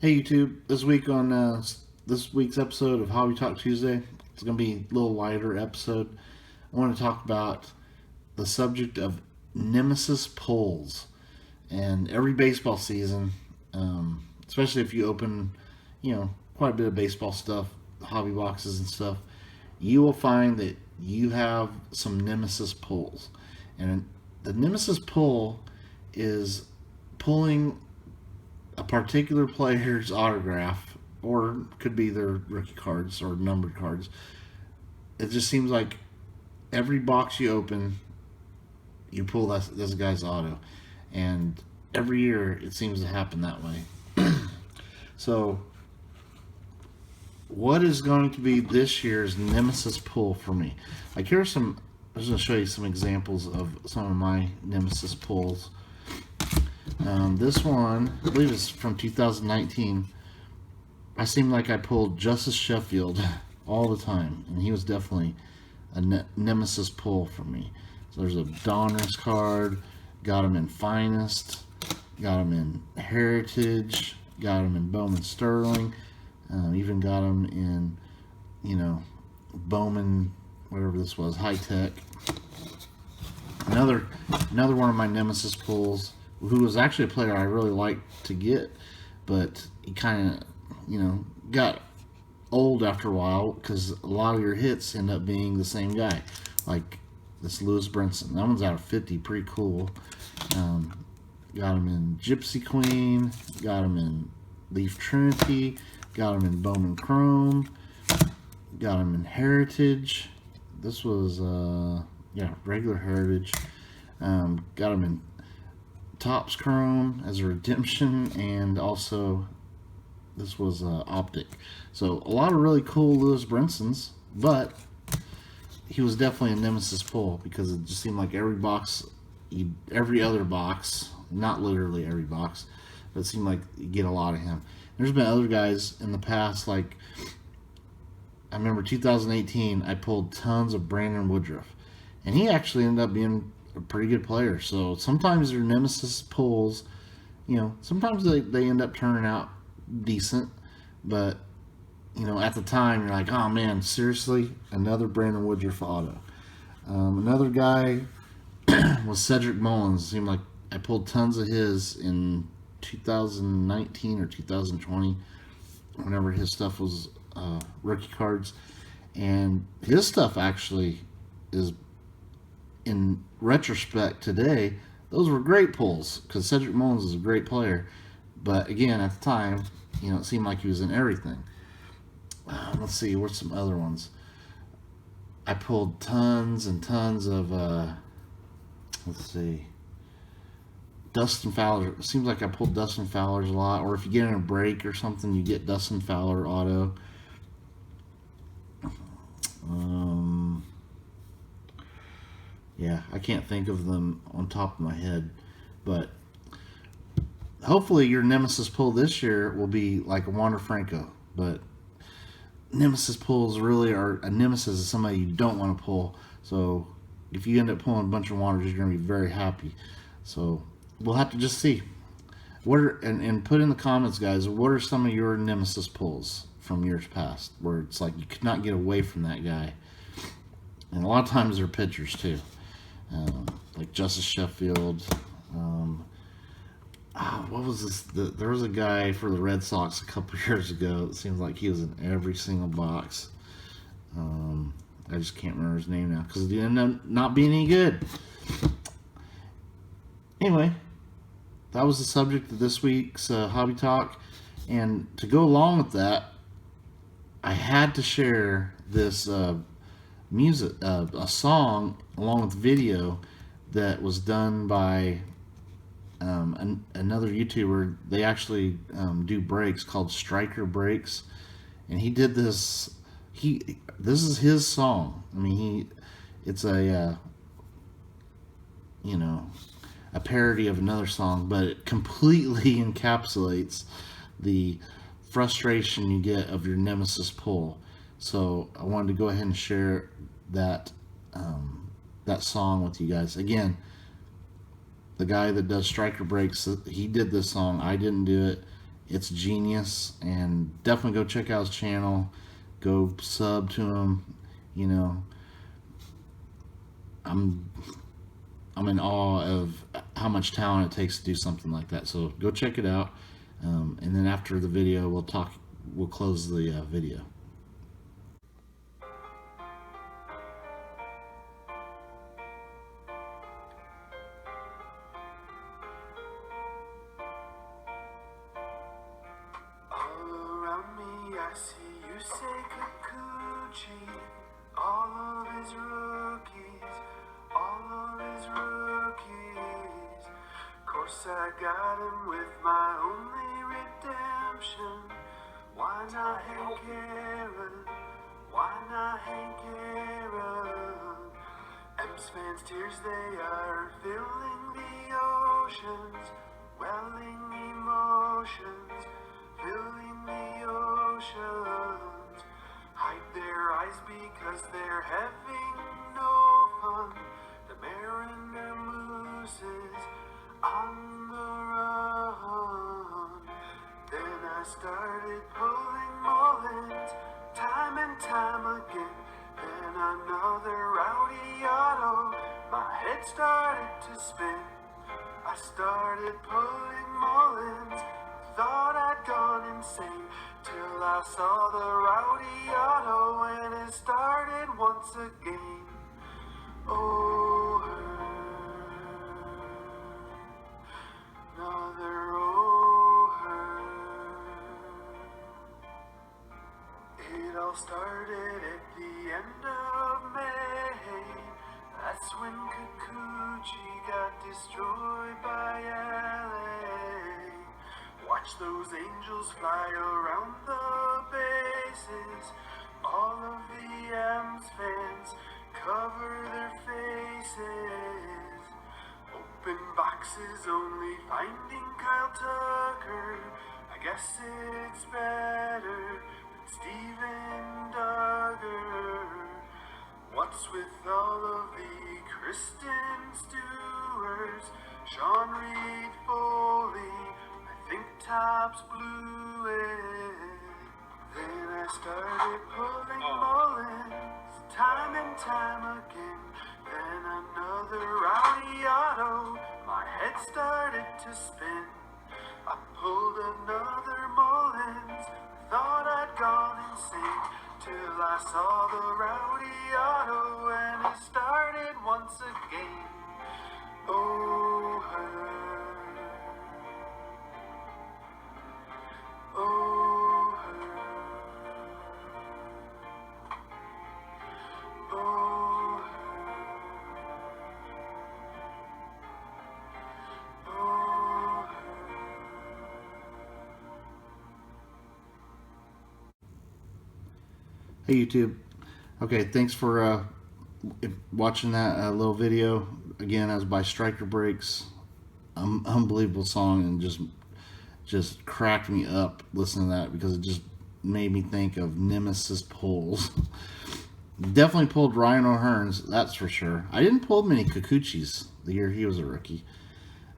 Hey YouTube, this week on this week's episode of Hobby Talk Tuesday, it's going to be a little lighter episode. I want to talk about the subject of Nemesis pulls. And every baseball season, especially if you open, quite a bit of baseball stuff, hobby boxes and stuff, you will find that you have some Nemesis pulls. And the Nemesis pull is pulling a particular player's autograph, or could be their rookie cards or numbered cards. It just seems like every box you open, you pull this guy's auto, and every year it seems to happen that way. So, what is going to be this year's Nemesis pull for me? Like, I was going to show you some examples of some of my Nemesis pulls. This one, I believe, is from 2019. I seemed like I pulled Justice Sheffield all the time, and he was definitely a Nemesis pull for me. So there's a Donruss card, got him in Finest, got him in Heritage, got him in Bowman Sterling, even got him in, Bowman, whatever this was, High Tech. Another one of my Nemesis pulls, who was actually a player I really liked to get, but he kind of, got old after a while because a lot of your hits end up being the same guy. Like this Lewis Brinson. That one's out of 50, pretty cool. Got him in Gypsy Queen, got him in Leaf Trinity, got him in Bowman Chrome, got him in Heritage. This was, regular Heritage. Got him in Topps Chrome as a redemption, and also this was Optic. So a lot of really cool Lewis Brinsons, but he was definitely a Nemesis pull because it just seemed like every other box, not literally every box, but it seemed like you get a lot of him. There's been other guys in the past, like I remember 2018, I pulled tons of Brandon Woodruff, and he actually ended up being a pretty good player. So sometimes their Nemesis pulls, sometimes they end up turning out decent, but at the time you're like, oh man, seriously, another Brandon Woodruff auto. Another guy was Cedric Mullins. It seemed like I pulled tons of his in 2019 or 2020, whenever his stuff was rookie cards, and his stuff actually is, in retrospect today, those were great pulls because Cedric Mullins is a great player. But again, at the time, it seemed like he was in everything. Let's see, what's some other ones? I pulled tons and tons of, let's see, Dustin Fowler. It seems like I pulled Dustin Fowler's a lot, or if you get in a break or something, you get Dustin Fowler auto. Yeah, I can't think of them on top of my head, but hopefully your Nemesis pull this year will be like a Wander Franco. But Nemesis pulls really are, a Nemesis is somebody you don't want to pull. So if you end up pulling a bunch of Wanders, you're going to be very happy. So we'll have to just see. And put in the comments, guys, what are some of your Nemesis pulls from years past where it's like you could not get away from that guy? And a lot of times they're pitchers too. Like Justice Sheffield. What was this? There was a guy for the Red Sox a couple years ago. It seems like he was in every single box. I just can't remember his name now because it ended up not being any good. Anyway, that was the subject of this week's Hobby Talk. And to go along with that, I had to share this music, a song along with video that was done by another YouTuber. They actually do breaks called Striker Breaks, and he did this. This is his song. I mean, it's a a parody of another song, but it completely encapsulates the frustration you get of your Nemesis pull. So I wanted to go ahead and share that that song with you guys. Again, the guy that does Striker Breaks, he did this song. I didn't do it. It's genius, and definitely go check out his channel. Go sub to him. You know, I'm I'm in awe of how much talent it takes to do something like that. So go check it out, and then after the video, we'll talk. We'll close the video. All around me, I see you say Kikuchi. All of his rookies, all of his rookies. Course I got him with my only redemption. Why not Hank Aaron? Why not Hank Aaron? M's fans' tears, they are filling the oceans, welling emotions, filling the oceans. Hide their eyes because they're having no fun. The mariner mooses on the run. Then I started pulling Mullins time and time again. Then another rowdy auto, my head started to spin. I started pulling Mullins, thought I'd gone insane, till I saw the rowdy auto and it started once again. Oh, another oh, it all started at the end of May. That's when Kikuchi got destroyed by LA. Watch those angels fly around the bases. All of the M's fans cover their faces. Open boxes only finding Kyle Tucker. I guess it's better than Steven Duggar. What's with all of the Kristen Stewarts, Sean Reed Foley, I think Tops blew it. Then I started pulling Mullins time and time again. Then another rowdy auto, my head started to spin. I pulled another Mullins, thought I'd gone insane, till I saw the rowdy auto and it started once again. Oh, oh, oh, oh. Hey YouTube. Okay, thanks for watching that little video. Again, that was by Striker Breaks. Unbelievable song, and just cracked me up listening to that because it just made me think of Nemesis pulls. Definitely pulled Ryan O'Hearn's, that's for sure. I didn't pull many Kikuchis the year he was a rookie.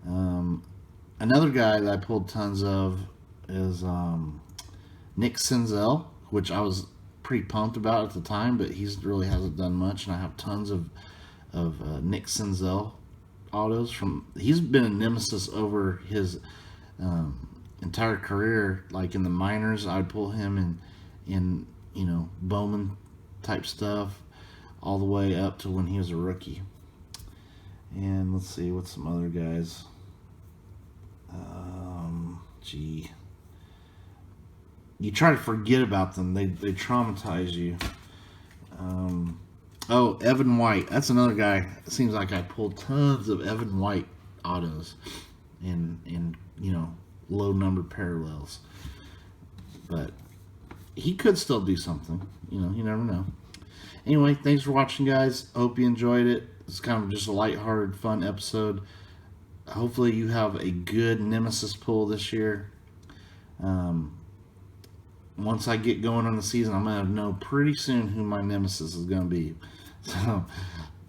Another guy that I pulled tons of is Nick Senzel, which I was pretty pumped about at the time, but he really hasn't done much, and I have tons of Nick Senzel autos from. He's been a Nemesis over his entire career. Like in the minors, I'd pull him in you know, Bowman type stuff, all the way up to when he was a rookie. And let's see, what's some other guys? Gee, you try to forget about them. They traumatize you. Oh, Evan White. That's another guy. It seems like I pulled tons of Evan White autos in you know, low numbered parallels. But he could still do something. You know, you never know. Anyway, thanks for watching, guys. Hope you enjoyed it. It's kind of just a lighthearted, fun episode. Hopefully you have a good Nemesis pull this year. Once I get going on the season, I'm going to know pretty soon who my Nemesis is going to be. So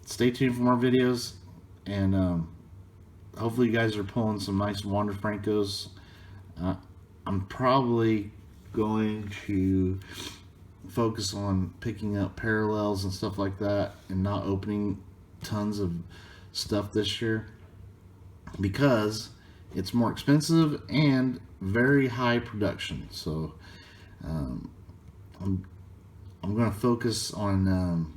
stay tuned for more videos, and hopefully you guys are pulling some nice Wander Francos. I'm probably going to focus on picking up parallels and stuff like that and not opening tons of stuff this year because it's more expensive and very high production. So I'm going to focus on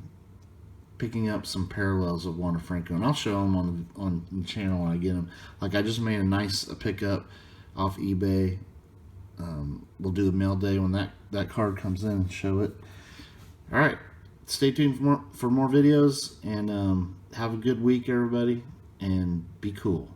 picking up some parallels of Wander Franco, and I'll show them on the channel when I get them. Like I just made a nice pickup off eBay. We'll do the mail day when that card comes in and show it. All right, stay tuned for more videos, and have a good week, everybody, and be cool.